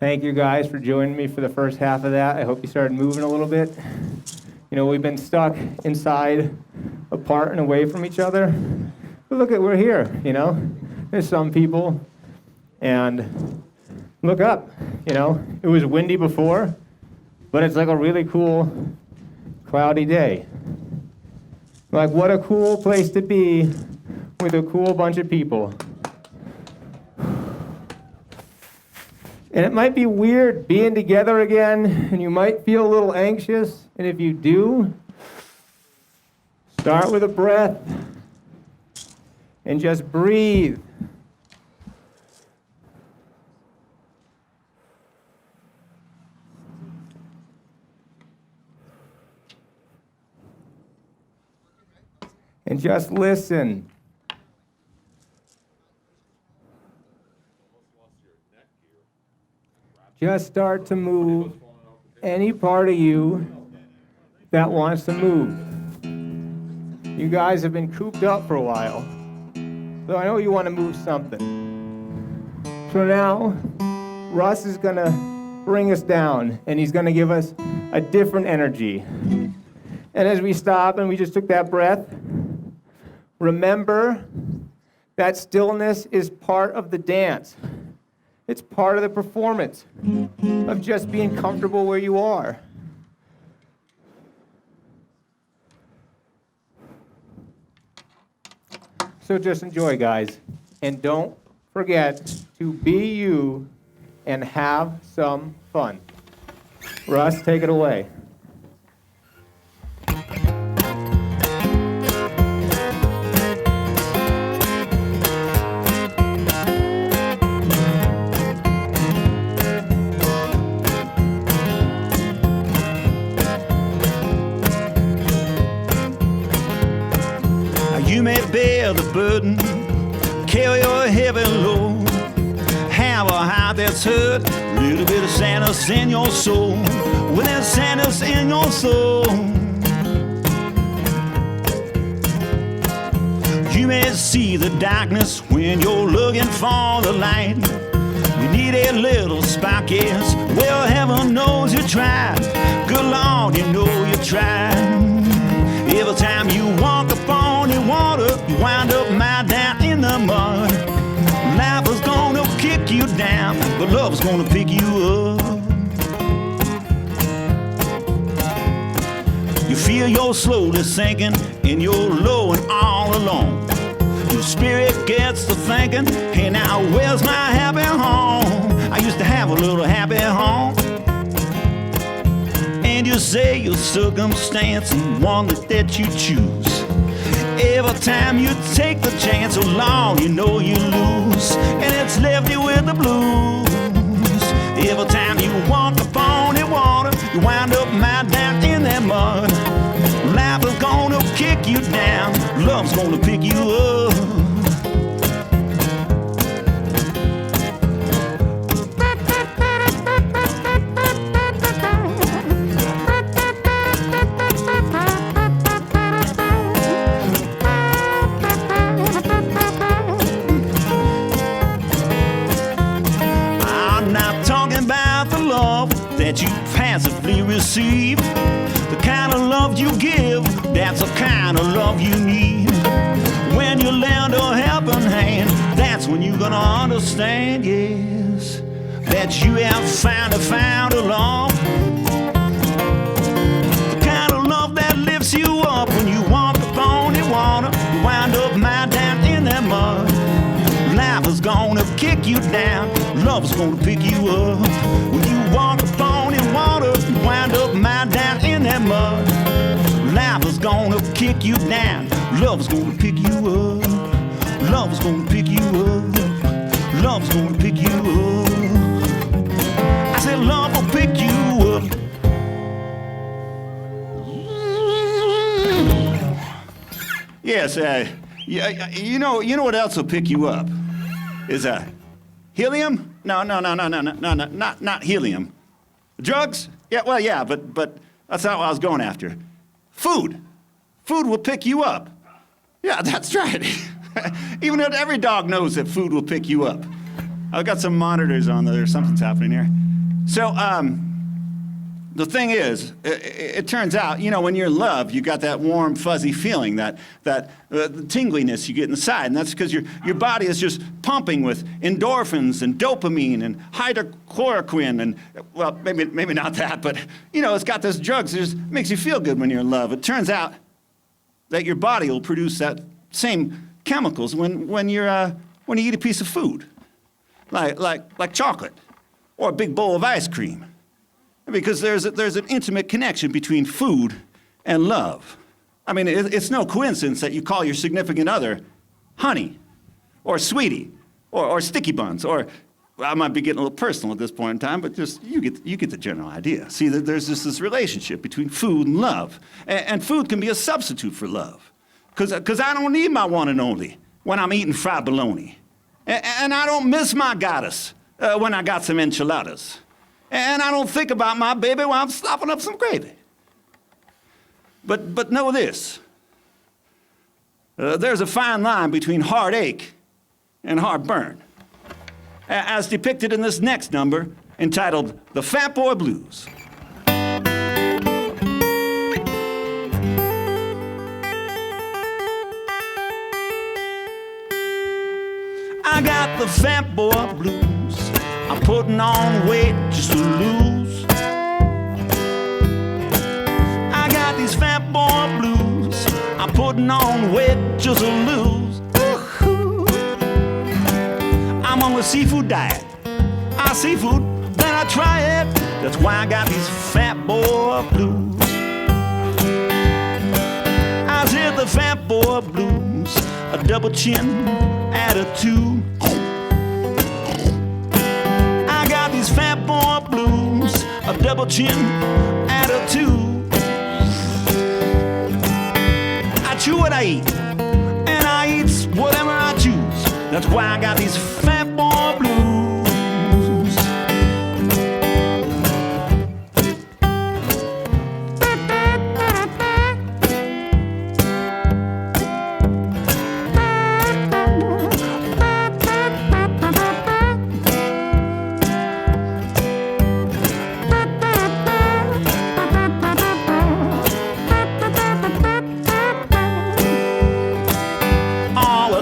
Thank you guys for joining me for the first half of that. I hope you started moving a little bit. You know, we've been stuck inside, apart and away from each other. But look we're here, you know. There's some people, and look up, you know. It was windy before, but it's like a really cool, cloudy day. Like, what a cool place to be with a cool bunch of people. And it might be weird being together again, and you might feel a little anxious, and if you do, start with a breath and just breathe. And just listen. Just start to move any part of you that wants to move. You guys have been cooped up for a while, so I know you want to move something. So now, Russ is going to bring us down, and he's going to give us a different energy. And as we stop and we just took that breath, remember that stillness is part of the dance. It's part of the performance of just being comfortable where you are. So just enjoy, guys. And don't forget to be you and have some fun. Russ, take it away. You may bear the burden, carry your heavy load, have a heart that's hurt, a little bit of sadness in your soul, when there's sadness in your soul. You may see the darkness when you're looking for the light. You need a little spark, yes, well, heaven knows you tried. Good Lord, you know you tried. Every time you walk upon the water, you wind up mad down in the mud. Life is gonna kick you down, but love is gonna pick you up. You feel you're slowly sinking, and you're low and all alone. Your spirit gets to thinking, hey now, where's my happy home? I used to have a little happy home. And you say your circumstance and one that you choose. Every time you take the chance, so long you know you lose, and it's left you with the blues. Every time you walk upon the water, you wind up mad down in that mud. Life is gonna kick you down, love's gonna pick you up. That you passively receive, the kind of love you give, that's the kind of love you need. When you lend a helping hand, that's when you're gonna understand, yes, that you have found a love. The kind of love that lifts you up when you walk upon the water, you wind up mad down in that mud. Life is gonna kick you down, love is gonna pick you up. When you walk upon the water, you wind up mad down in that mud. Life is gonna kick you down, love is gonna pick you up. Love is gonna pick you up. Love is gonna pick you up. I said love will pick you up. Yes, you know what else will pick you up? Is helium? No, not helium. Drugs? Yeah, but that's not what I was going after. Food. Food will pick you up. Yeah, that's right. Even though every dog knows that food will pick you up. I've got some monitors on there. Something's happening here. So, the thing is, it turns out, you know, when you're in love, you got that warm, fuzzy feeling, that tingliness you get inside, and that's because your body is just pumping with endorphins and dopamine and hydrochloroquine and, well, maybe not that, but, you know, it's got those drugs that just makes you feel good when you're in love. It turns out that your body will produce that same chemicals when you eat a piece of food, like chocolate or a big bowl of ice cream. Because there's an intimate connection between food and love. I mean, it's no coincidence that you call your significant other honey, or sweetie, or sticky buns, or I might be getting a little personal at this point in time, but just you get the general idea. See, there's this relationship between food and love, and food can be a substitute for love. Because I don't need my one and only when I'm eating fried bologna, and I don't miss my goddess when I got some enchiladas. And I don't think about my baby while I'm slopping up some gravy. But know this. There's a fine line between heartache and heartburn, as depicted in this next number entitled The Fat Boy Blues. I got the fat boy blues. I'm putting on weight just to lose. I got these fat boy blues. I'm putting on weight just to lose. Ooh. I'm on a seafood diet. I seafood, then I try it. That's why I got these fat boy blues. I said the fat boy blues, a double chin attitude. Fat boy blues, a double chin attitude. I chew what I eat, and I eat whatever I choose. That's why I got these fat boy blues.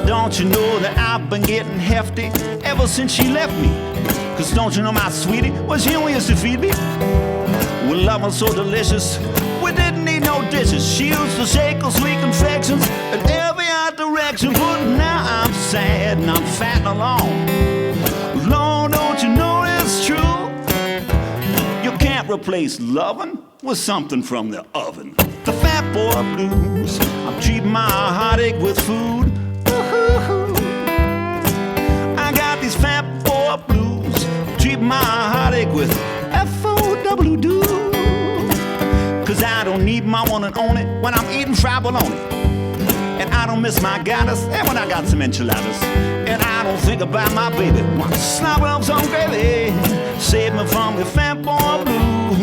Don't you know that I've been getting hefty ever since she left me? Cause don't you know my sweetie, well, she only used to feed me. Well, love was so delicious, we didn't need no dishes. She used to shake her sweet confections in every odd direction. But now I'm sad and I'm fat and alone. Lord, don't you know it's true? You can't replace loving with something from the oven. The fat boy blues, I'm treating my heartache with food. I got these fat boy blues, treat my heartache with F-O-W-D. Cause I don't need my one and only when I'm eating fried bologna. And I don't miss my goddess and when I got some enchiladas. And I don't think about my baby when I slop up some gravy. Save me from the fat boy blues.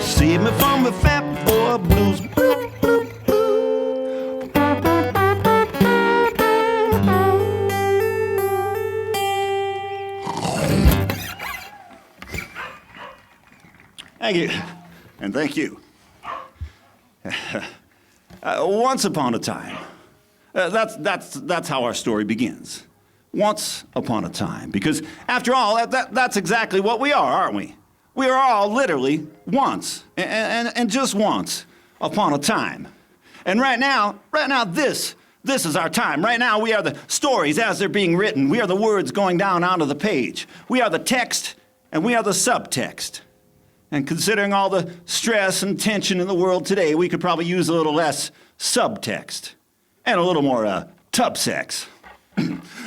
Save me from the fat boy blues. Thank you, and thank you. Once upon a time, that's how our story begins. Once upon a time, because after all, that's exactly what we are, aren't we? We are all literally once, and just once upon a time. And right now, this is our time. Right now, we are the stories as they're being written. We are the words going down onto the page. We are the text, and we are the subtext. And considering all the stress and tension in the world today, we could probably use a little less subtext and a little more tub sex.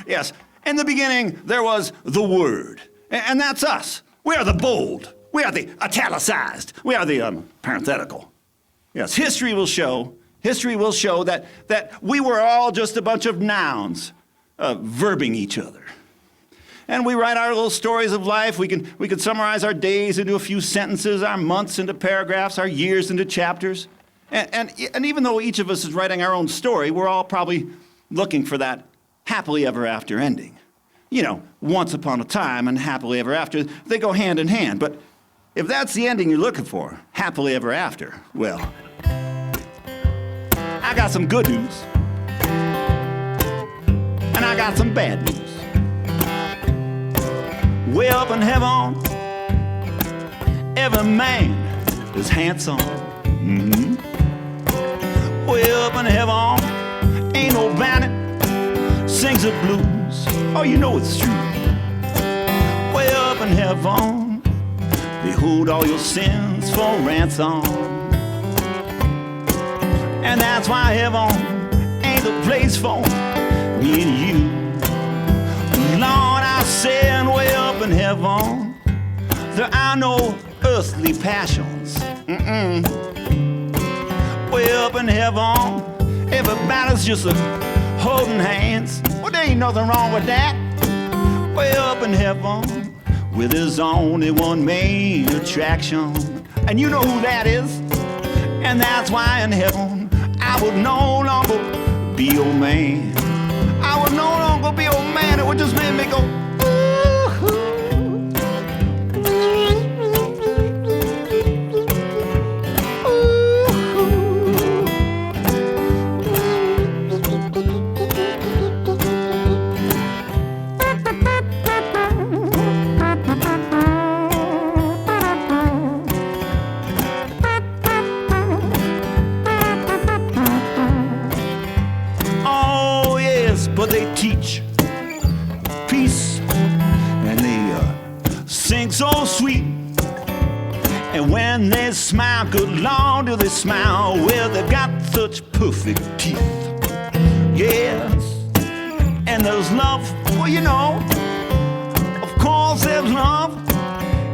Yes, in the beginning, there was the Word, and that's us. We are the bold. We are the italicized. We are the parenthetical. Yes, history will show that we were all just a bunch of nouns verbing each other. And we write our little stories of life. We can summarize our days into a few sentences, our months into paragraphs, our years into chapters. And even though each of us is writing our own story, we're all probably looking for that happily ever after ending. you know, once upon a time and happily ever after, they go hand in hand. But if that's the ending you're looking for, happily ever after, well, I got some good news. And I got some bad news. Way up in heaven, every man is handsome. Mm-hmm. Way up in heaven, ain't no bandit sings the blues. Oh, you know it's true. Way up in heaven, they hold all your sins for ransom. And that's why heaven ain't the place for me and you. Lord, I said, way up in heaven, there are no earthly passions. Mm-mm. Way up in heaven, everybody's just holding hands. Well, there ain't nothing wrong with that. Way up in heaven, where there's only one main attraction. And you know who that is. And that's why in heaven, I would no longer be your man. I would no longer be your man. It would just make me go, but they teach peace and they sing so sweet. And when they smile, good Lord, do they smile? Well, they've got such perfect teeth. Yes, and there's love. Well, you know, of course there's love.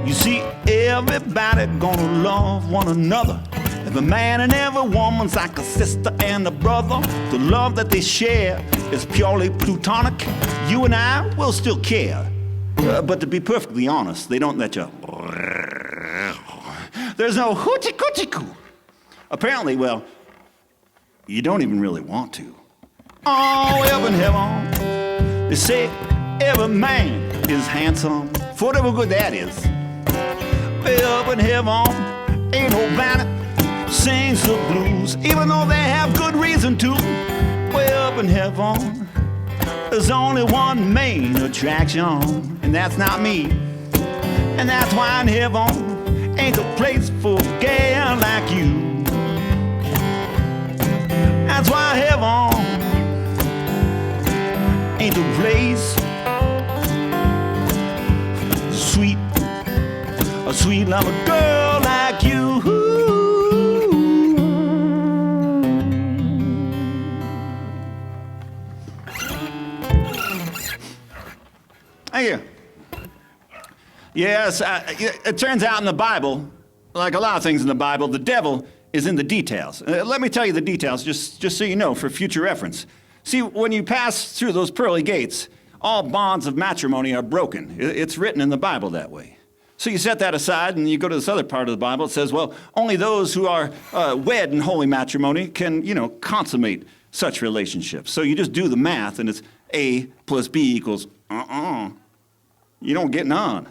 You see, everybody gonna love one another. Every man and every woman's like a sister and a brother. The love that they share is purely plutonic. You and I will still care. But to be perfectly honest, they don't let you. There's no hoochie-coochie-coo. Apparently, well, you don't even really want to. Oh, way up in heaven, they say every man is handsome. For whatever good that is. Way up in heaven, ain't no bandit sings the blues, even though they have good reason to. Way up in heaven, there's only one main attraction, and that's not me. And that's why in heaven ain't the place for a gal like you. That's why heaven ain't the place. A sweet little girl like you. Thank you. Yes, it turns out in the Bible, like a lot of things in the Bible, the devil is in the details. Let me tell you the details, just so you know, for future reference. See, when you pass through those pearly gates, all bonds of matrimony are broken. It's written in the Bible that way. So you set that aside and you go to this other part of the Bible. It says, well, only those who are wed in holy matrimony can, consummate such relationships. So you just do the math and it's A plus B equals You don't get none.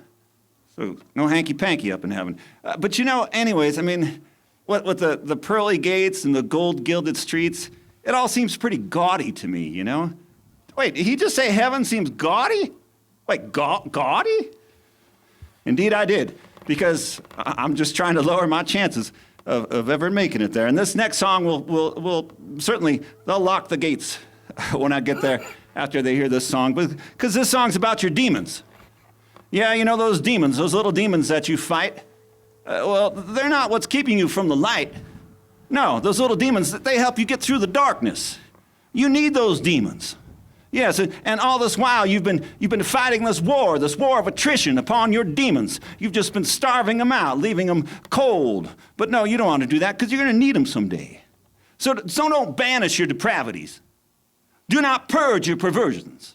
So no hanky-panky up in heaven. But anyways, I mean, what with the pearly gates and the gold-gilded streets, it all seems pretty gaudy to me, Wait, did he just say heaven seems gaudy? Wait, gaudy? Indeed I did, because I'm just trying to lower my chances of ever making it there. And this next song will certainly, they'll lock the gates when I get there after they hear this song, because this song's about your demons. Yeah, those demons, those little demons that you fight, well, they're not what's keeping you from the light. No, those little demons, they help you get through the darkness. You need those demons. Yes, and all this while you've been fighting this war of attrition upon your demons. You've just been starving them out, leaving them cold. But no, you don't want to do that because you're going to need them someday. So don't banish your depravities. Do not purge your perversions.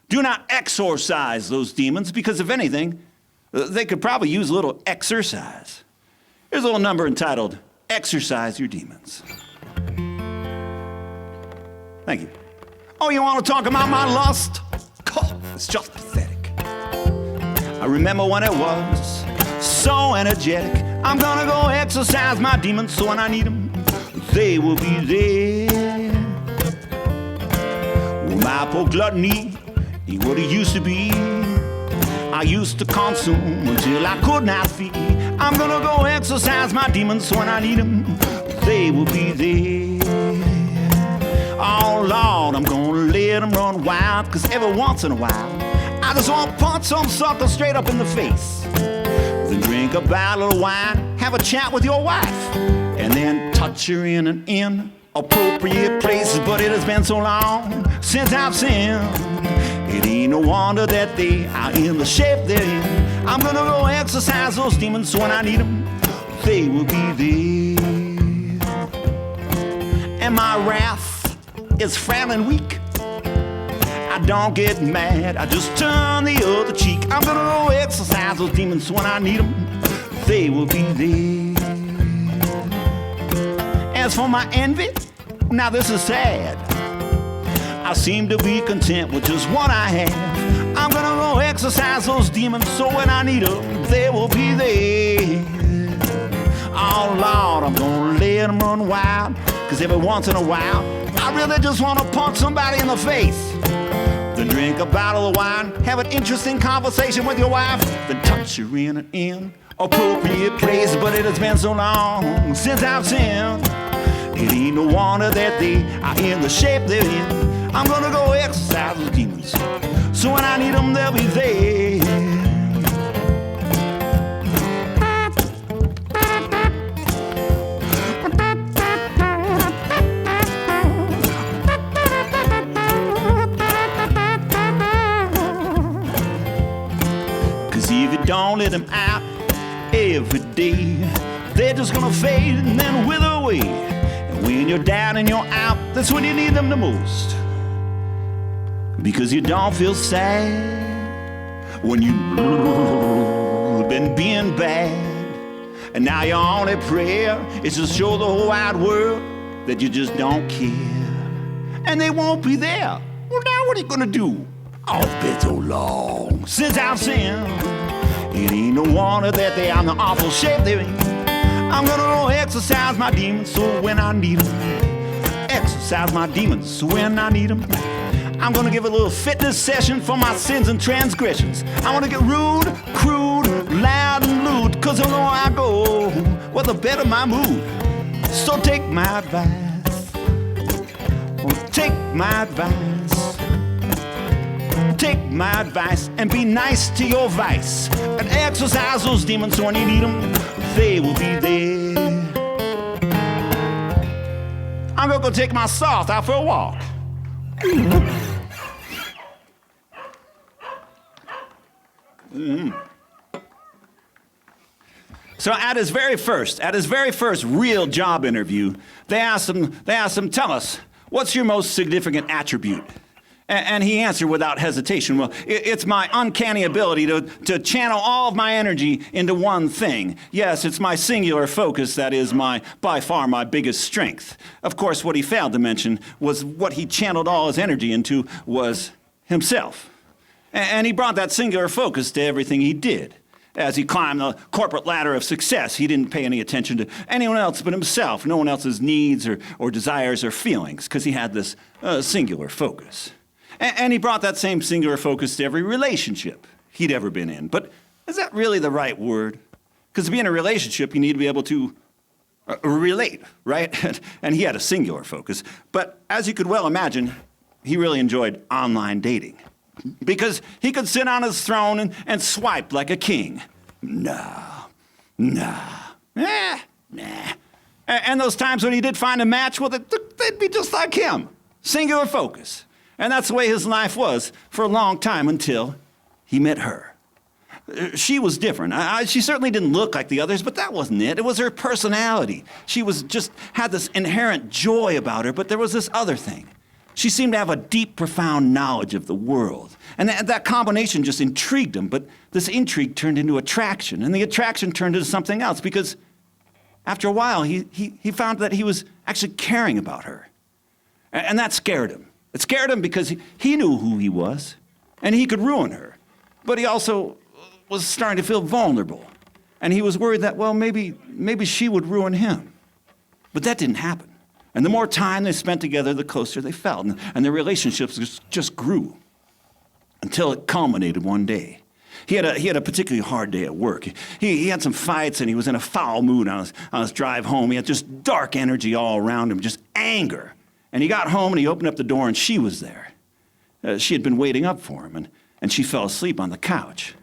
Do not exorcise those demons because if anything, they could probably use a little exercise. Here's a little number entitled, Exercise Your Demons. Thank you. Oh, you want to talk about my lust? Oh, It's just pathetic. I remember when it was so energetic. I'm gonna go exercise my demons, so when I need them, they will be there. Well, my poor gluttony ain't what it used to be. I used to consume until I could not feed. I'm gonna go exercise my demons, so when I need them, they will be there. Oh Lord, I'm gonna let them run wild, cause every once in a while I just want to punch some sucker straight up in the face. Then drink a bottle of wine, have a chat with your wife, and then touch her in an inappropriate places. But it has been so long since I've sinned, it ain't no wonder that they are in the shape they're in. I'm gonna go exercise those demons, so when I need them, they will be there. And my wrath is frail and weak. I don't get mad, I just turn the other cheek. I'm gonna go exercise those demons, so when I need them, they will be there. As for my envy, now this is sad. I seem to be content with just what I have. I'm gonna go exercise those demons, so when I need them, they will be there. Oh Lord, I'm gonna let them run wild, cause every once in a while I really just want to punch somebody in the face. Then drink a bottle of wine, have an interesting conversation with your wife, then touch her in an inappropriate place. But it has been so long since I've sinned, it ain't no wonder that they are in the shape they're in. I'm gonna go exercise those demons, so when I need them, they'll be there. If you don't let them out every day, they're just gonna fade and then wither away. And when you're down and you're out, that's when you need them the most. Because you don't feel sad when you've been being bad, and now your only prayer is to show the whole wide world that you just don't care. And they won't be there. Well, now what are you gonna do? Oh, it's been so long since I've sinned, it ain't no wonder that they are in the awful shape they're in. I'm gonna go exercise my demons, so when I need them, exercise my demons, so when I need them, I'm gonna give a little fitness session for my sins and transgressions. I wanna get rude, crude, loud and lewd, cause the lower I go, well, the better my mood. So take my advice, take my advice. Take my advice and be nice to your vice, and exercise those demons, so when you need them, they will be there. I'm gonna go take my sauce out for a walk. So at his very first real job interview, they asked him, tell us, what's your most significant attribute? And he answered without hesitation, well, it's my uncanny ability to channel all of my energy into one thing. Yes, it's my singular focus that is by far my biggest strength. Of course, what he failed to mention was what he channeled all his energy into was himself. And he brought that singular focus to everything he did. As he climbed the corporate ladder of success, he didn't pay any attention to anyone else but himself, no one else's needs or desires or feelings, because he had this singular focus. And he brought that same singular focus to every relationship he'd ever been in. But is that really the right word? Because to be in a relationship, you need to be able to relate, right? And he had a singular focus. But as you could well imagine, he really enjoyed online dating, because he could sit on his throne and swipe like a king. Nah. And those times when he did find a match, well, they'd be just like him. Singular focus. And that's the way his life was for a long time until he met her. She was different. She certainly didn't look like the others, but that wasn't it. It was her personality. She had this inherent joy about her, but there was this other thing. She seemed to have a deep, profound knowledge of the world. And that combination just intrigued him, but this intrigue turned into attraction, and the attraction turned into something else, because after a while, he found that he was actually caring about her. And that scared him. It scared him because he knew who he was, and he could ruin her. But he also was starting to feel vulnerable. And he was worried that, well, maybe she would ruin him. But that didn't happen. And the more time they spent together, the closer they felt. And their relationships just grew until it culminated one day. He had a particularly hard day at work. He had some fights, and he was in a foul mood on his drive home. He had just dark energy all around him, just anger. And he got home, and he opened up the door, and she was there. She had been waiting up for him, and she fell asleep on the couch.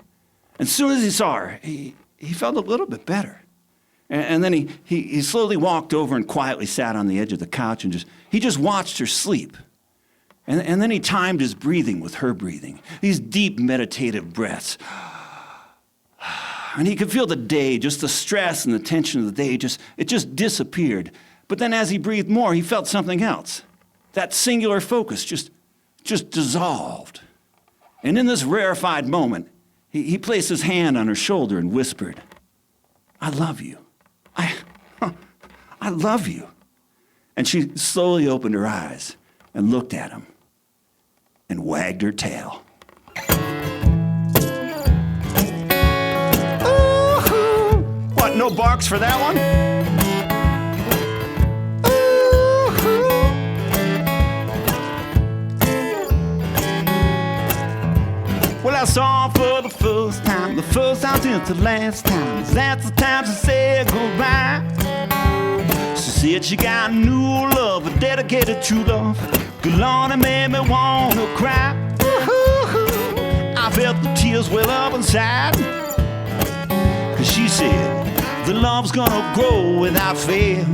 And as soon as he saw her, he felt a little bit better. And then he slowly walked over and quietly sat on the edge of the couch and just watched her sleep. And then he timed his breathing with her breathing, these deep meditative breaths. And he could feel the day, just the stress and the tension of the day, it just disappeared. But then as he breathed more, he felt something else. That singular focus just dissolved. And in this rarefied moment, he placed his hand on her shoulder and whispered, "I love you. I love you." And she slowly opened her eyes and looked at him and wagged her tail. Ooh, what, no barks for that one? Well, I saw her for the first time since the last time. That's the time she said goodbye. She said she got a new love, a dedicated true love. Good Lord, it made me wanna cry. I felt the tears well up inside. Cause she said, the love's gonna grow without fail.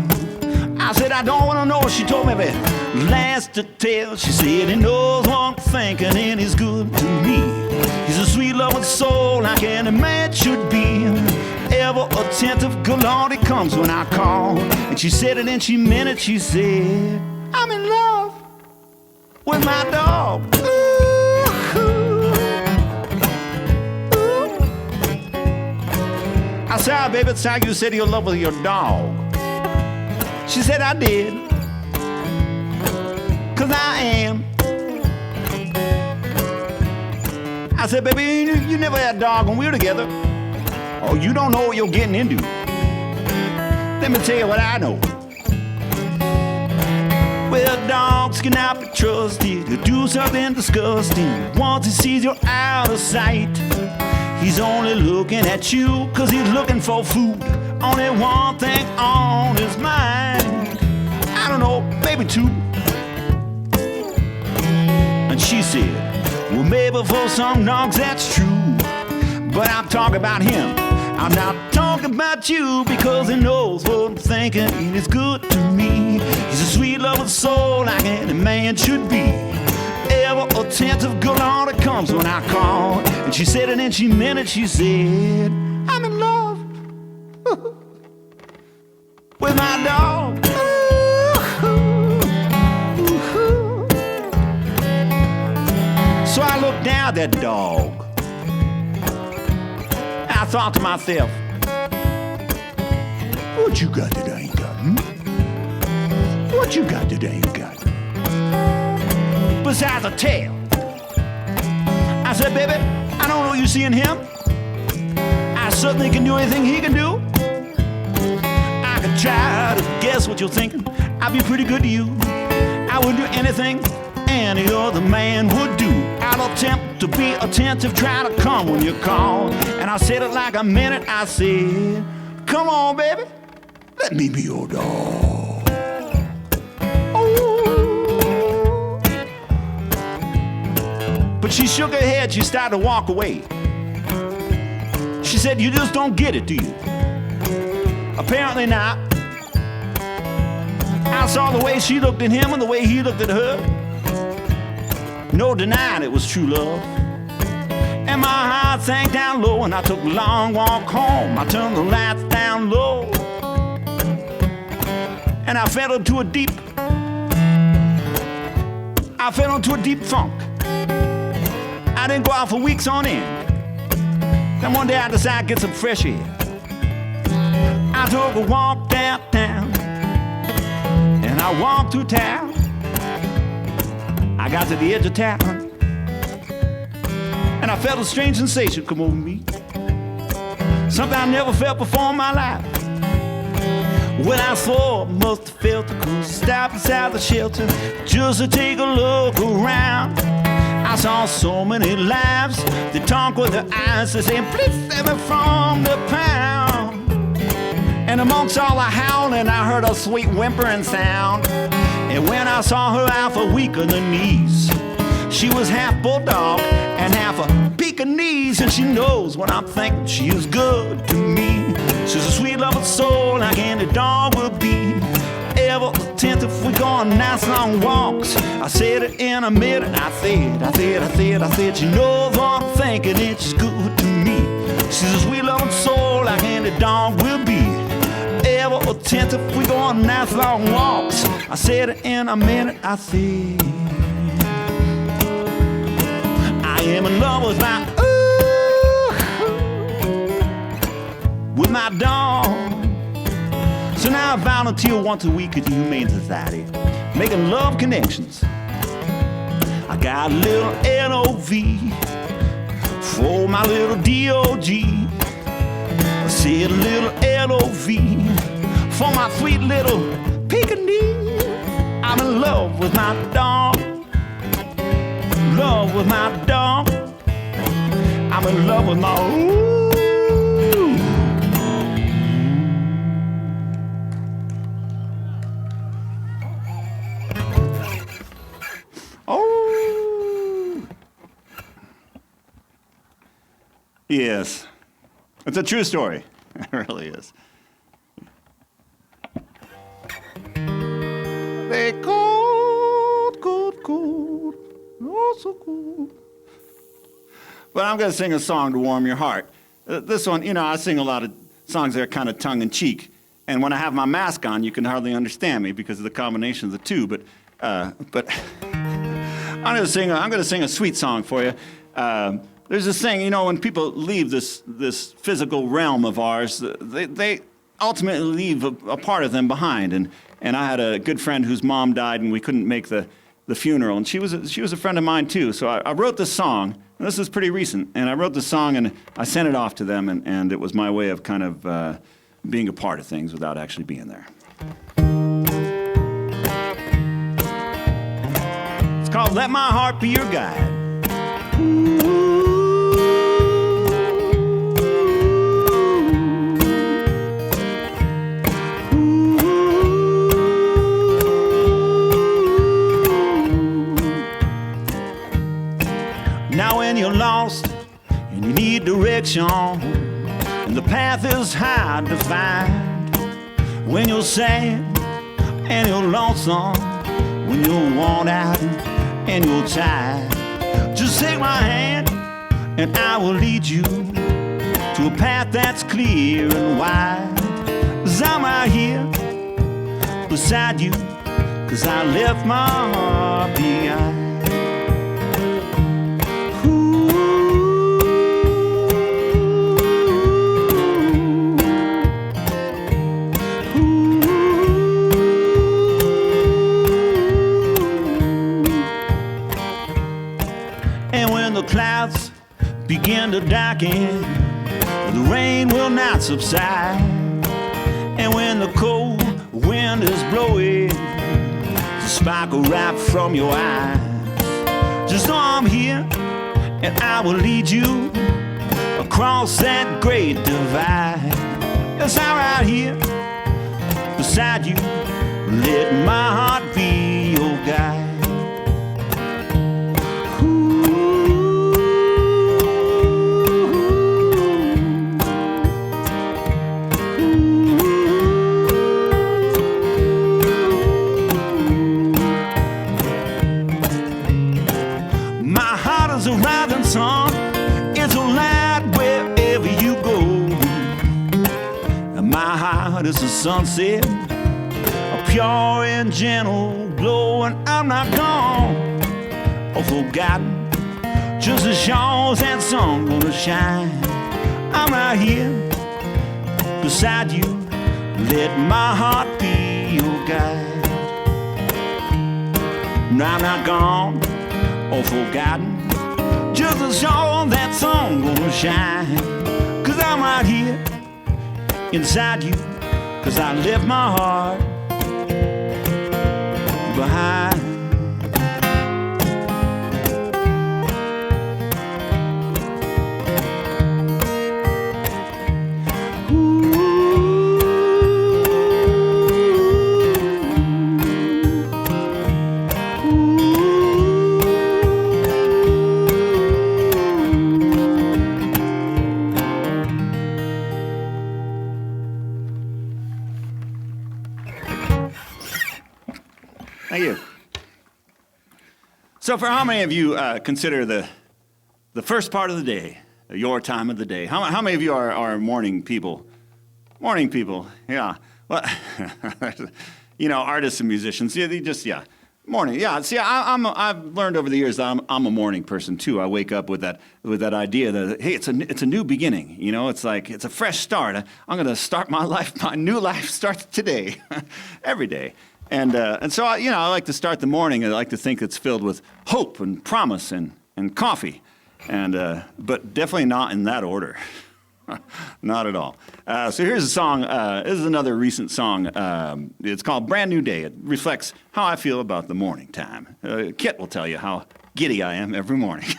I said, I don't wanna know. She told me every last detail. She said, he knows what I'm thinking and he's good to me. He's a sweet loving soul like any man should be. Ever attentive, good Lord, he comes when I call. And she said it and she meant it. She said, I'm in love with my dog. I said, "Ah, baby, it's how you said you're in love with your dog." She said, I did, 'cause I am. I said, baby, you never had a dog when we were together. Oh, you don't know what you're getting into. Let me tell you what I know. Well, dogs cannot be trusted to do something disgusting. Once he sees you're out of sight, he's only looking at you 'cause he's looking for food. Only one thing on his mind. I don't know, maybe two. And she said, well, maybe for some dogs that's true, but I'm talking about him. I'm not talking about you, because he knows what I'm thinking and it's good to me. He's a sweet loving soul like any man should be. Ever attentive, good Lord, it comes when I call. And she said it and she meant it. She said, I'm in love with my dog. So I looked down at that dog. I thought to myself, what you got that I ain't got? What you got that I ain't got? Besides a tail. I said, baby, I don't know what you see in him. I certainly can do anything he can do. I could try to guess what you're thinking. I'd be pretty good to you. I would do anything any other man would do. I'll attempt to be attentive, try to come when you call. And I said it like I meant it. I said, come on, baby, let me be your dog. Oh. But she shook her head. She started to walk away. She said, you just don't get it, do you? Apparently not. I saw the way she looked at him and the way he looked at her. No denying it was true love. And my heart sank down low, and I took a long walk home. I turned the lights down low, and I fell into a deep funk. I didn't go out for weeks on end. Then one day I decided to get some fresh air. I took a walk downtown, and I walked through town. I got to the edge of town, and I felt a strange sensation come over me. Something I never felt before in my life. When I saw, must have felt the cool. Stop inside the shelter just to take a look around. I saw so many lives. They talk with their eyes. They say, please save me from the pound. And amongst all the howling, I heard a sweet whimpering sound. And when I saw her half a weak on the knees, she was half bulldog and half a Pekingese. And she knows what I'm thinking. She is good to me. She's a sweet loving soul like any dog will be. Ever attentive, we go on nice long walks. I said it in a minute. I said, she knows what I'm thinking. And she's good to me. She's a sweet loving soul like any dog will be. Ever attentive, we go on nice long walks. I said it in a minute. I said, I am in love with my dog. So now I volunteer once a week at the Humane Society, making love connections. I got a little LOV for my little DOG. I said a little LOV for my sweet little Pekingese. I'm in love with my dog. Love with my dog. I'm in love with my ooh. Oh. Yes. It's a true story. It really is. They cold, cold, cold. Oh, so cold. But I'm going to sing a song to warm your heart. This one, you know, I sing a lot of songs that are kind of tongue-in-cheek. And when I have my mask on, you can hardly understand me because of the combination of the two. But I'm going to sing a sweet song for you. There's this thing, you know, when people leave this physical realm of ours, they ultimately leave a part of them behind. And I had a good friend whose mom died, and we couldn't make the funeral. And she was a friend of mine too. So I wrote this song. And this is pretty recent. And I wrote this song, and I sent it off to them, and it was my way of kind of being a part of things without actually being there. It's called Let My Heart Be Your Guide. Now when you're lost and you need direction and the path is hard to find, when you're sad and you're lonesome, when you're worn out and you're tired, just take my hand and I will lead you to a path that's clear and wide. 'Cause I'm right here beside you, 'cause I left my heart behind. Clouds begin to darken, the rain will not subside, and when the cold wind is blowing, the sparkle right from your eyes, just know I'm here and I will lead you across that great divide. Yes, I'm right here beside you, let my heart be your guide. It's a light wherever you go. And my heart is a sunset, a pure and gentle glow. And I'm not gone or forgotten, just as sure as that sun gonna shine. I'm right here beside you, let my heart be your guide. No, I'm not gone or forgotten, just 'cause it's sure that sun gonna shine. 'Cause I'm right here inside you, 'cause I left my heart behind. Thank you. So, for how many of you consider the first part of the day your time of the day? How many of you are morning people? Morning people, yeah. Well, you know, artists and musicians, yeah, they just, yeah. Morning, yeah. See, I've learned over the years that I'm a morning person too. I wake up with that idea that hey, it's a new beginning. You know, it's like it's a fresh start. I'm going to start my life. My new life starts today, every day. And so I like to start the morning. I like to think it's filled with hope and promise and coffee, but definitely not in that order. Not at all. So here's a song. This is another recent song. It's called Brand New Day. It reflects how I feel about the morning time. Kit will tell you how giddy I am every morning.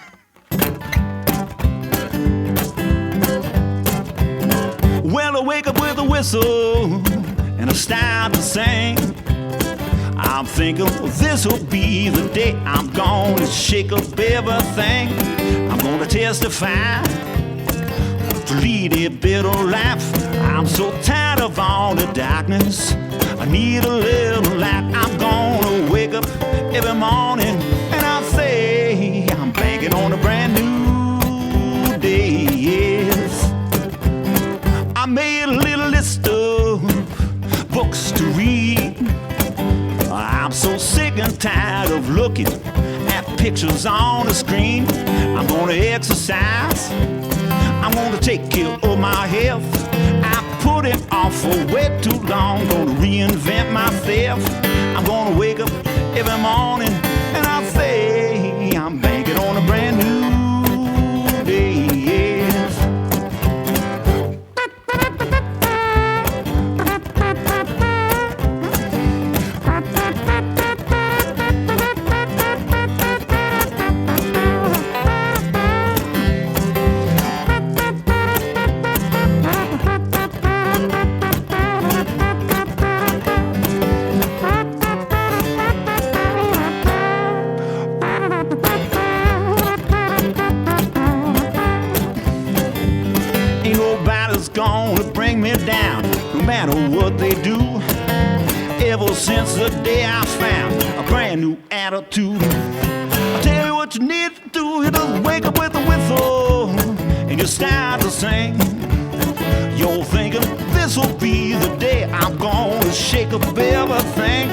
Well, I wake up with a whistle and I start to sing. I'm thinking this'll be the day I'm gonna shake up everything. I'm gonna testify to lead a better life. I'm so tired of all the darkness. I need a little light. I'm gonna wake up every morning and I'll say I'm banking on a brand new day. Yes, I made a little list of books to read. I'm so sick and tired of looking at pictures on the screen. I'm gonna exercise. I'm gonna take care of my health. I put it off for way too long. Gonna reinvent myself. I'm gonna wake up every morning and I'll say I'm banking on a brand new day. Yes. Gonna bring me down, no matter what they do. Ever since the day I found a brand new attitude. I'll tell you what you need to do. You just wake up with a whistle and you start to sing. You're thinking this'll be the day I'm gonna shake up everything.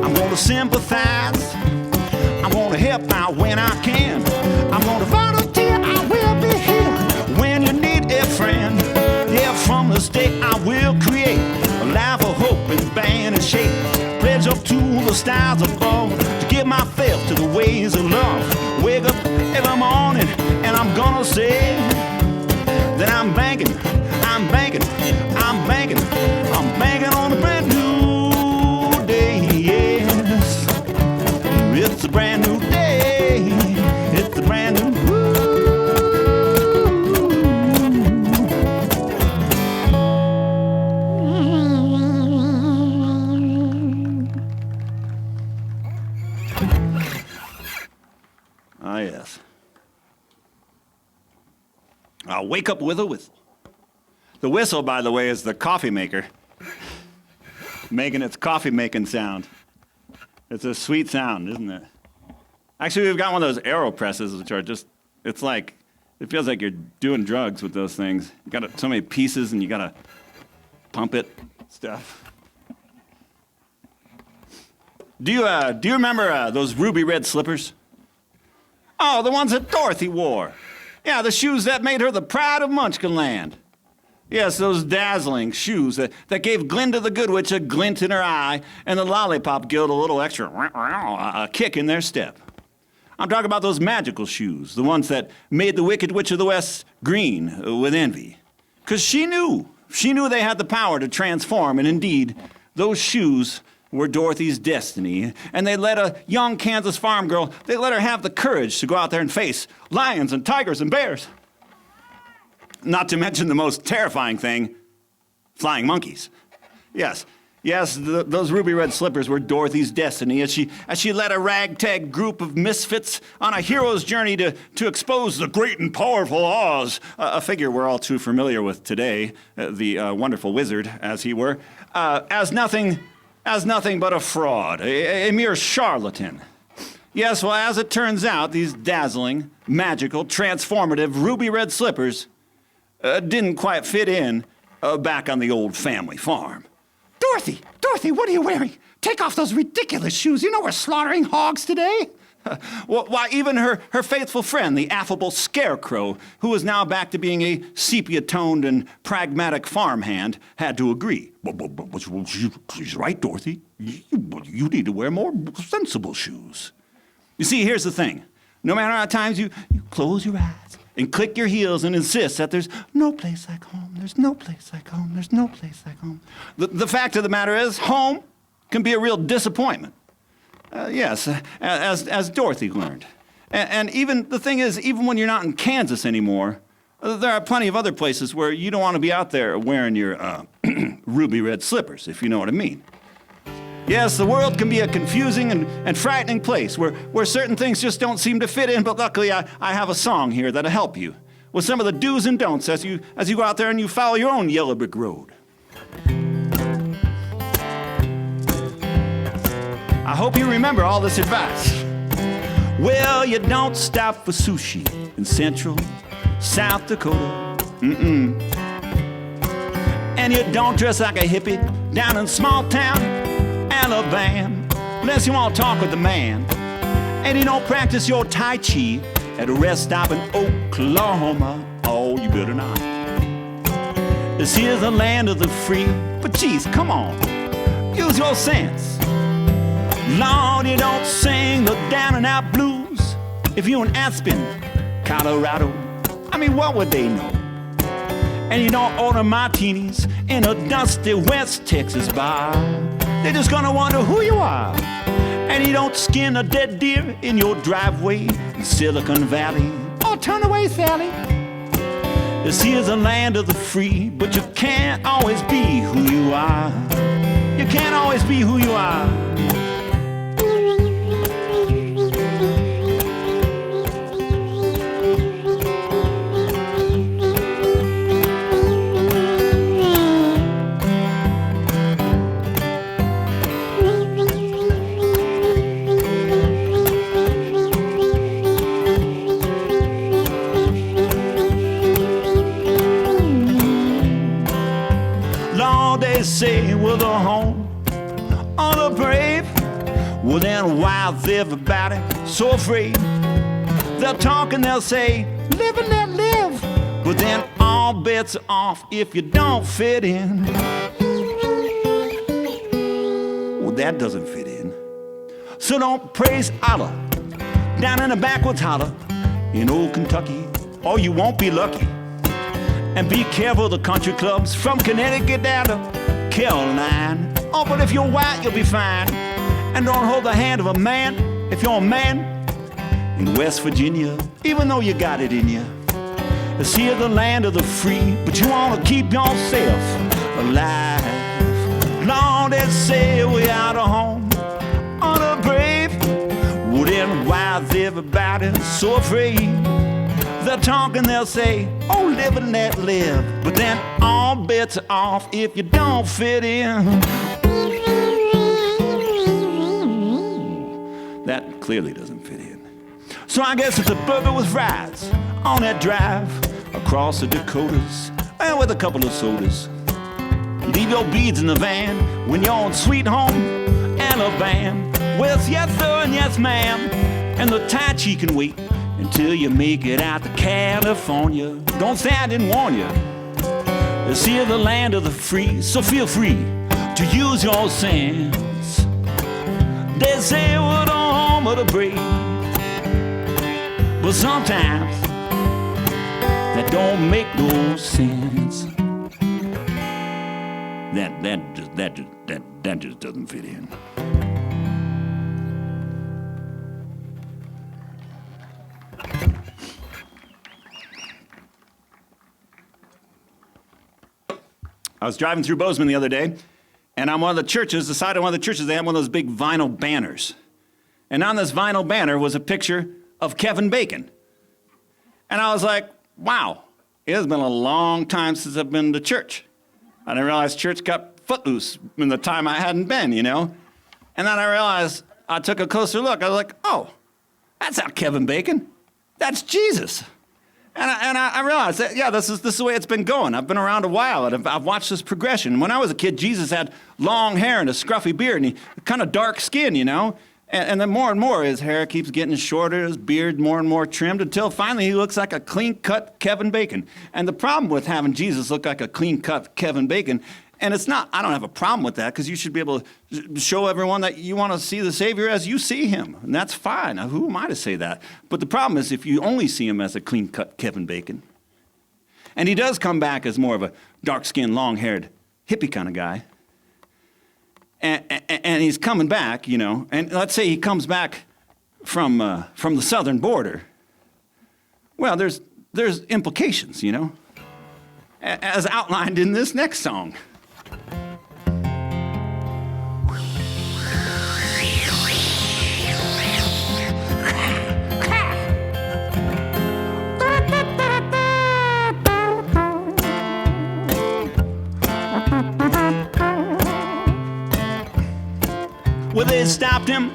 I'm gonna sympathize. I'm gonna help out when I can. I'm gonna volunteer. I will be here when you need a friend. Yeah, from this day I will create a life of hope and band and shape. Pledge up to the stars above to give myself to the ways of love. Wake up every morning and I'm gonna say that I'm banking on a brand new day. Yes, it's a brand new day. It's a brand new. Yes. I'll wake up with a whistle. The whistle, by the way, is the coffee maker making its coffee making sound. It's a sweet sound, isn't it? Actually, we've got one of those AeroPresses, which are just, it's like, it feels like you're doing drugs with those things. You got so many pieces and you got to pump it, stuff. Do you remember those ruby red slippers? Oh, the ones that Dorothy wore. Yeah, the shoes that made her the pride of Munchkinland. Yes, those dazzling shoes that gave Glinda the Good Witch a glint in her eye and the Lollipop Guild a little extra kick in their step. I'm talking about those magical shoes, the ones that made the Wicked Witch of the West green with envy. Because she knew they had the power to transform, and indeed, those shoes were Dorothy's destiny. And they let a young Kansas farm girl, they let her have the courage to go out there and face lions and tigers and bears. Not to mention the most terrifying thing, flying monkeys. Yes, those ruby red slippers were Dorothy's destiny as she led a ragtag group of misfits on a hero's journey to expose the great and powerful Oz, a figure we're all too familiar with today, the wonderful wizard, as he were, as nothing but a fraud, a mere charlatan. Yes, well, as it turns out, these dazzling, magical, transformative ruby red slippers didn't quite fit in back on the old family farm. Dorothy, what are you wearing? Take off those ridiculous shoes. You know we're slaughtering hogs today. Why, even her faithful friend, the affable Scarecrow, who was now back to being a sepia-toned and pragmatic farmhand, had to agree. But she's right, Dorothy. You need to wear more sensible shoes. You see, here's the thing. No matter how many times you close your eyes and click your heels and insist that there's no place like home, there's no place like home, there's no place like home. The fact of the matter is, home can be a real disappointment. Yes, as Dorothy learned. And even the thing is, even when you're not in Kansas anymore, there are plenty of other places where you don't want to be out there wearing your ruby red slippers, if you know what I mean. Yes, the world can be a confusing and frightening place where certain things just don't seem to fit in, but luckily I have a song here that'll help you with some of the do's and don'ts as you go out there and you follow your own yellow brick road. I hope you remember all this advice. Well, you don't stop for sushi in Central South Dakota. And you don't dress like a hippie down in small town Alabama, unless you want to talk with the man. And you don't practice your Tai Chi at a rest stop in Oklahoma. Oh, you better not. This here's the land of the free, but geez, come on, use your sense. Lord, you don't sing the down and out blues if you're in Aspen, Colorado. I mean, what would they know? And you don't order martinis in a dusty West Texas bar. They're just gonna wonder who you are. And you don't skin a dead deer in your driveway in Silicon Valley. Oh, turn away, Sally. This here's the land of the free, but you can't always be who you are. You can't always be who you are. They say we're the home of the brave. Well, then why is everybody so afraid? They'll talk and they'll say, live and let live. But then all bets are off if you don't fit in. Well, that doesn't fit in. So don't praise Allah down in the backwoods holler in old Kentucky, or you won't be lucky. And be careful of the country clubs from Connecticut down to Caroline. Oh, but if you're white, you'll be fine. And don't hold the hand of a man if you're a man in West Virginia, even though you got it in you. This here's the land of the free, but you want to keep yourself alive. Lord, they say we out of home on the brave. Well, then why is everybody so afraid? They'll talk and they'll say, oh, live and let live. But then all bets are off if you don't fit in. That clearly doesn't fit in. So I guess it's a burger with fries on that drive across the Dakotas, and with a couple of sodas. Leave your beads in the van when you're on Sweet Home Alabama. Well, it's yes sir and yes ma'am, and the Tai Chi can wait until you make it out to California. Don't say I didn't warn you. This here's the land of the free, so feel free to use your sense. They say we're the home of the brave. But sometimes that don't make no sense. That just doesn't fit in. I was driving through Bozeman the other day, and on one of the churches, the side of one of the churches, they had one of those big vinyl banners. And on this vinyl banner was a picture of Kevin Bacon. And I was like, wow, it has been a long time since I've been to church. I didn't realize church got footloose in the time I hadn't been, you know? And then I realized, I took a closer look. I was like, oh, that's not Kevin Bacon. That's Jesus. And I realized that, yeah, this is the way it's been going. I've been around a while, and I've watched this progression. When I was a kid, Jesus had long hair and a scruffy beard, and kind of dark skin, you know? And then more and more, his hair keeps getting shorter, his beard more and more trimmed, until finally he looks like a clean-cut Kevin Bacon. And the problem with having Jesus look like a clean-cut Kevin Bacon, and it's not, I don't have a problem with that, because you should be able to show everyone that you want to see the Savior as you see him. And that's fine. Now, who am I to say that? But the problem is if you only see him as a clean-cut Kevin Bacon. And he does come back as more of a dark-skinned, long-haired, hippie kind of guy. And he's coming back, you know, and let's say he comes back from the southern border. Well, there's implications, you know, as outlined in this next song. Well, they stopped him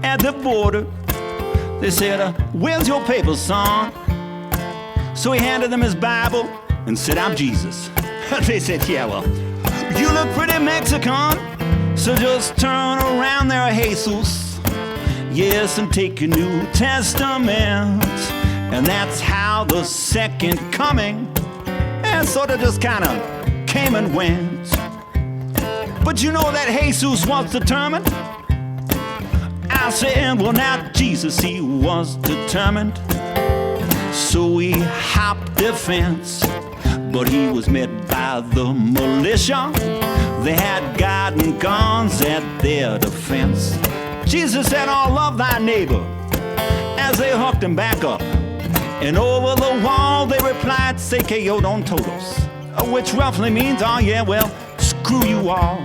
at the border. They said, where's your papers, son? So he handed them his Bible and said, I'm Jesus. They said, yeah, well, you look pretty Mexican, so just turn around there, Jesus. Yes, and take your New Testament. And that's how the second coming, and sort of just kind of came and went. But you know that Jesus was determined. I said, well, now Jesus, he was determined. So he hopped the fence, but he was met by the militia. They had God and guns at their defense. Jesus said, oh, love thy neighbor, as they hooked him back up. And over the wall they replied, say que yo don todos, which roughly means, oh yeah, well, screw you all.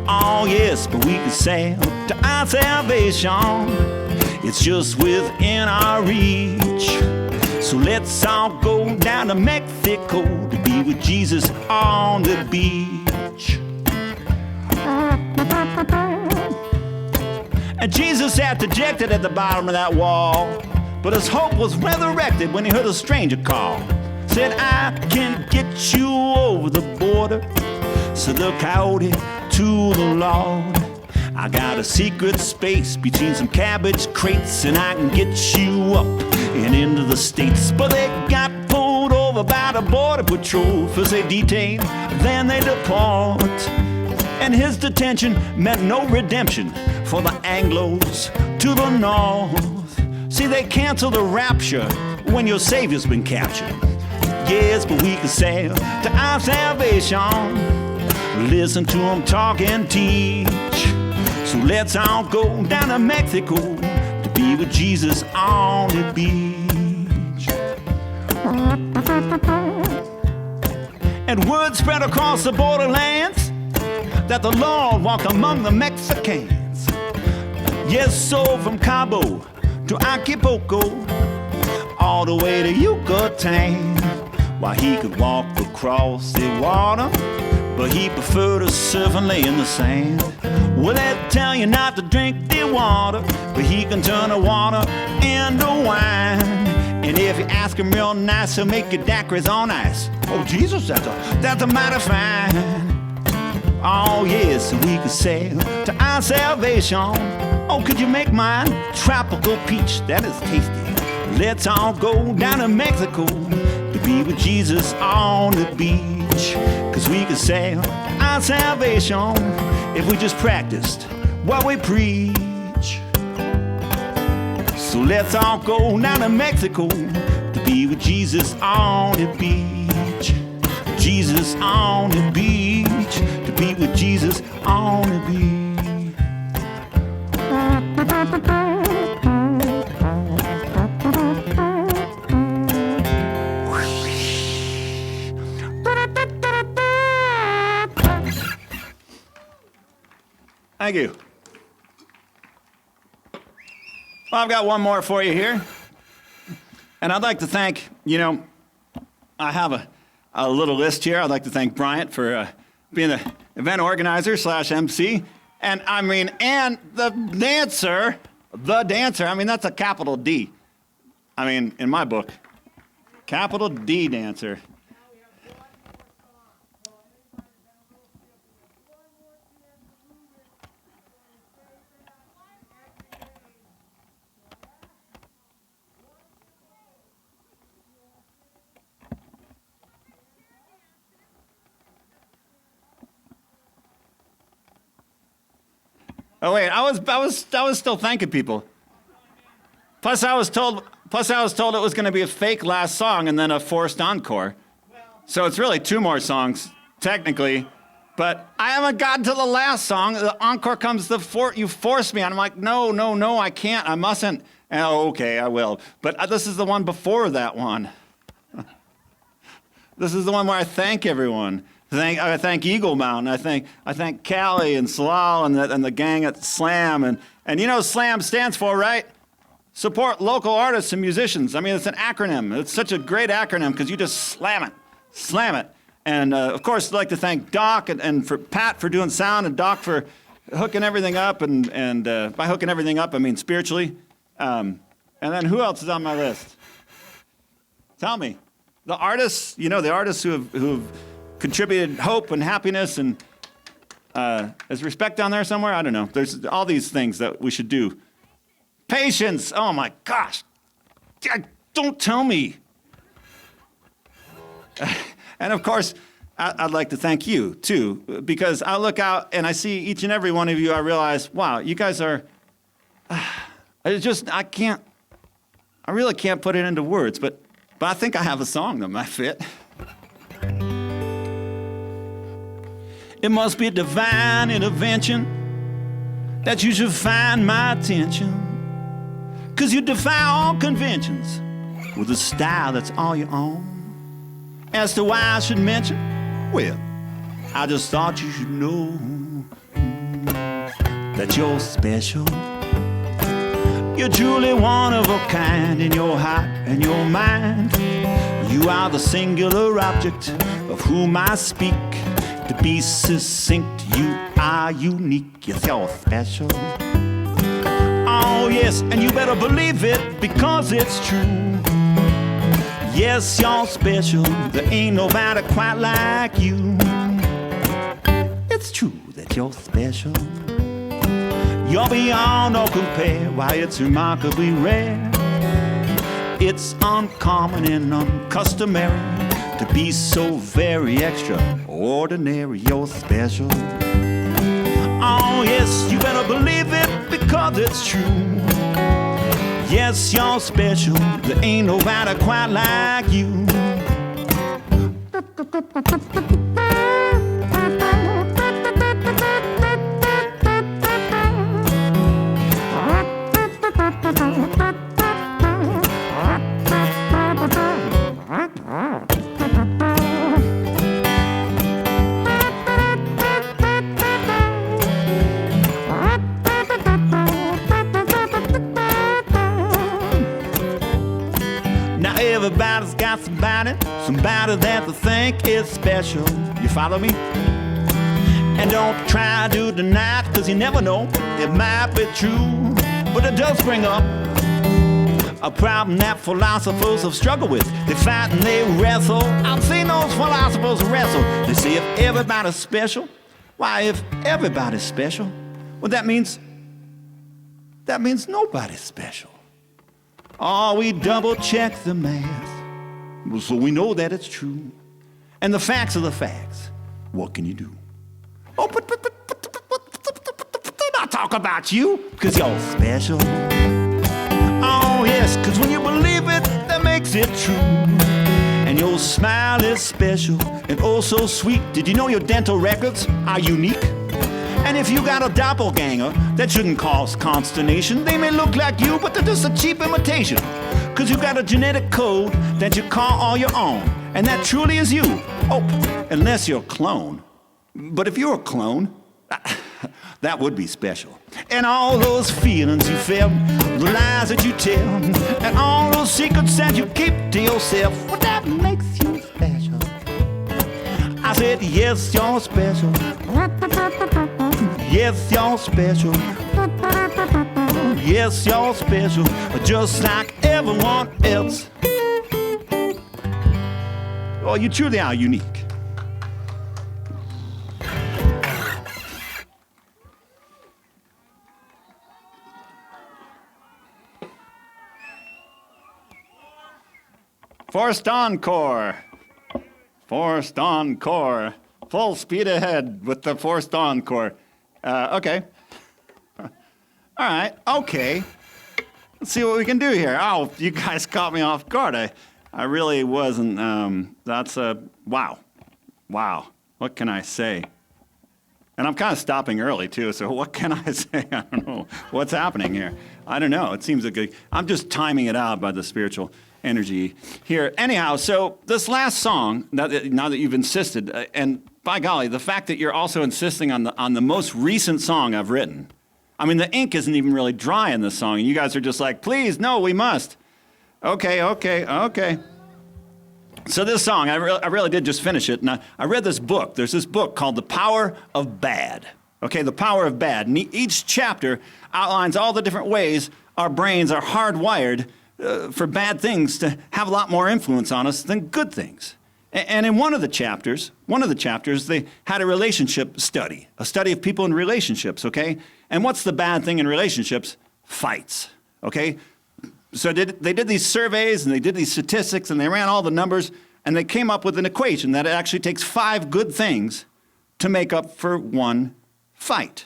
Oh yes, but we can sail to our salvation. It's just within our reach. So let's all go down to Mexico to be with Jesus on the beach. And Jesus sat dejected at the bottom of that wall, but his hope was resurrected when he heard a stranger call. Said, I can get you over the border. So look coyote to the Lord. I got a secret space between some cabbage crates, and I can get you up and into the States. But they got pulled over by the border patrol. First they detain, then they deport. And his detention meant no redemption for the Anglos to the north. See, they cancel the rapture when your Savior's been captured. Yes, but we can sail to our salvation. Listen to him talk and teach. So let's all go down to Mexico to be with Jesus on the beach. And word spread across the borderlands that the Lord walked among the Mexicans. Yes, so from Cabo to Acapulco, all the way to Yucatan, while he could walk across the water, but he preferred to surf and lay in the sand. Well, they tell you not to drink the water, but he can turn the water into wine. And if you ask him real nice, he'll make your daiquiris on ice. Oh, Jesus, that's a mighty fine. Oh, yes, we could sail to our salvation. Oh, could you make mine tropical peach? That is tasty. Let's all go down to Mexico to be with Jesus on the beach. 'Cause we could sail to our salvation if we just practiced what we preach. So let's all go down to Mexico to be with Jesus on the beach. Jesus on the beach, to be with Jesus on the beach. Thank you. Well, I've got one more for you here. And I'd like to thank, I have a little list here. I'd like to thank Bryant for being the event organizer / MC. And the dancer. That's a capital D. In my book, capital D dancer. Oh wait, I was still thanking people. Plus I was told it was going to be a fake last song and then a forced encore. So it's really 2 more songs technically, but I haven't gotten to the last song. The encore comes. You forced me, and I'm like, no, I can't. I mustn't. Oh, okay, I will. But this is the one before that one. This is the one where I thank everyone. I thank Eagle Mountain. I thank Callie and Salal and the gang at Slam. And you know Slam stands for, right? Support local artists and musicians. It's an acronym. It's such a great acronym because you just slam it. And of course, I'd like to thank Doc and for Pat for doing sound and Doc for hooking everything up. And by hooking everything up, I mean spiritually. And then who else is on my list? Tell me. The artists, the artists who've contributed hope and happiness, and is respect down there somewhere? I don't know. There's all these things that we should do. Patience. Oh my gosh. Don't tell me. And of course, I'd like to thank you too, because I look out and I see each and every one of you. I realize, wow, you guys are. I really can't put it into words, but I think I have a song that might fit. It must be divine intervention that you should find my attention, 'cause you defy all conventions with a style that's all your own. As to why I should mention, well, I just thought you should know that you're special. You're truly one of a kind in your heart and your mind. You are the singular object of whom I speak. To be succinct, you are unique. Yes, you're special. Oh yes, and you better believe it because it's true. Yes, you're special. There ain't nobody quite like you. It's true that you're special. You're beyond all compare. Why, it's remarkably rare. It's uncommon and uncustomary to be so very extraordinary. You're special. Oh yes, you better believe it because it's true. Yes, you're special. There ain't nobody quite like you. Everybody's got somebody that they think is special. You follow me? And don't try to deny it, 'cause you never know, it might be true. But it does bring up a problem that philosophers have struggled with. They fight and they wrestle. I've seen those philosophers wrestle. They say if everybody's special, why, if everybody's special, well, that means nobody's special. Oh, we double check the math, so we know that it's true. And the facts are the facts. What can you do? Oh, but not talk about you, because you're special. Oh, Oh yes, 'cause when you believe it, that makes it true. And your smile is special and oh so sweet. Did you know your dental records are unique? And if you got a doppelganger, that shouldn't cause consternation. They may look like you, but they're just a cheap imitation. 'Cause you got a genetic code that you call all your own. And that truly is you. Oh, unless you're a clone. But if you're a clone, that would be special. And all those feelings you felt, the lies that you tell, and all those secrets that you keep to yourself, well, that makes you special. I said, yes, you're special. Yes, you're special. Yes, you're special, just like everyone else. Oh, you truly are unique. Forced encore. Forced encore. Full speed ahead with the forced encore. Okay. All right, okay. Let's see what we can do here. Oh, you guys caught me off guard. I really wasn't, wow. Wow, what can I say? And I'm kind of stopping early too, so what can I say? I don't know. What's happening here? I don't know, it seems like I'm just timing it out by the spiritual energy here. Anyhow, so this last song, now that you've insisted, and by golly, the fact that you're also insisting on the most recent song I've written. I mean, the ink isn't even really dry in this song, and you guys are just like, please, no, we must. Okay. So this song, I really did just finish it, and I read this book. There's this book called The Power of Bad. Okay, The Power of Bad. And each chapter outlines all the different ways our brains are hardwired for bad things to have a lot more influence on us than good things. And in one of the chapters, they had a relationship study, a study of people in relationships, okay? And what's the bad thing in relationships? Fights, okay? So they did these surveys, and they did these statistics, and they ran all the numbers, and they came up with an equation that it actually takes 5 good things to make up for 1 fight.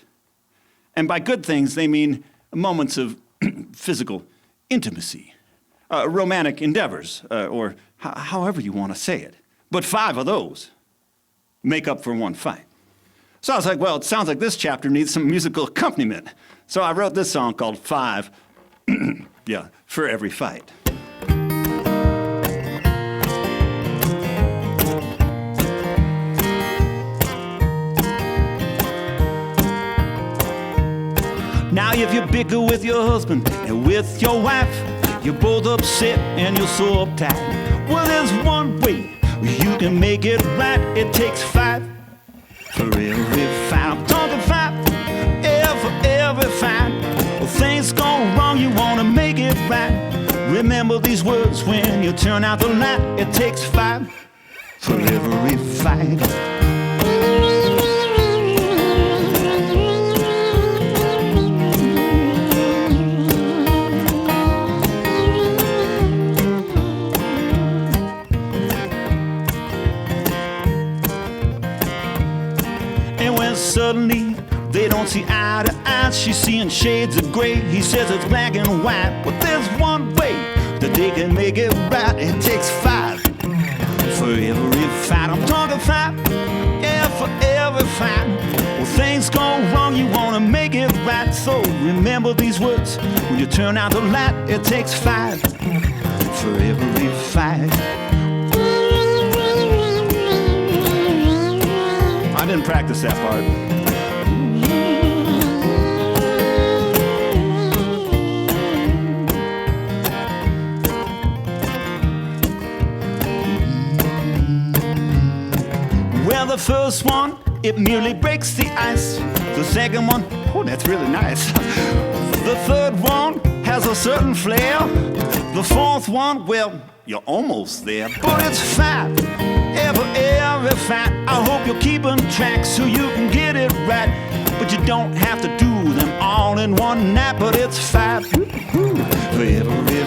And by good things, they mean moments of physical intimacy, romantic endeavors, or however you want to say it. But 5 of those make up for 1 fight. So I was like, well, it sounds like this chapter needs some musical accompaniment. So I wrote this song called 5, yeah, for every fight. Now if you bicker with your husband and with your wife, you're both upset and you're so uptight. Well, there's one way you can make it right. It takes 5 for every fight. I'm talking 5 for every fight. Well, things go wrong, you want to make it right. Remember these words when you turn out the light. It takes 5 for every fight. Suddenly, they don't see eye to eye. She's seeing shades of gray. He says it's black and white. But there's one way that they can make it right. It takes 5 for every fight. I'm talking 5, yeah, for every fight. Well, things go wrong, you want to make it right. So remember these words when you turn out the light. It takes 5 for every fight. I didn't practice that part. Well, the first one, it merely breaks the ice. The second one, oh, that's really nice. The third one has a certain flair. The fourth one, well, you're almost there. But it's 5 every fight. I hope you're keeping track so you can get it right. But you don't have to do them all in one night. But it's 5 for every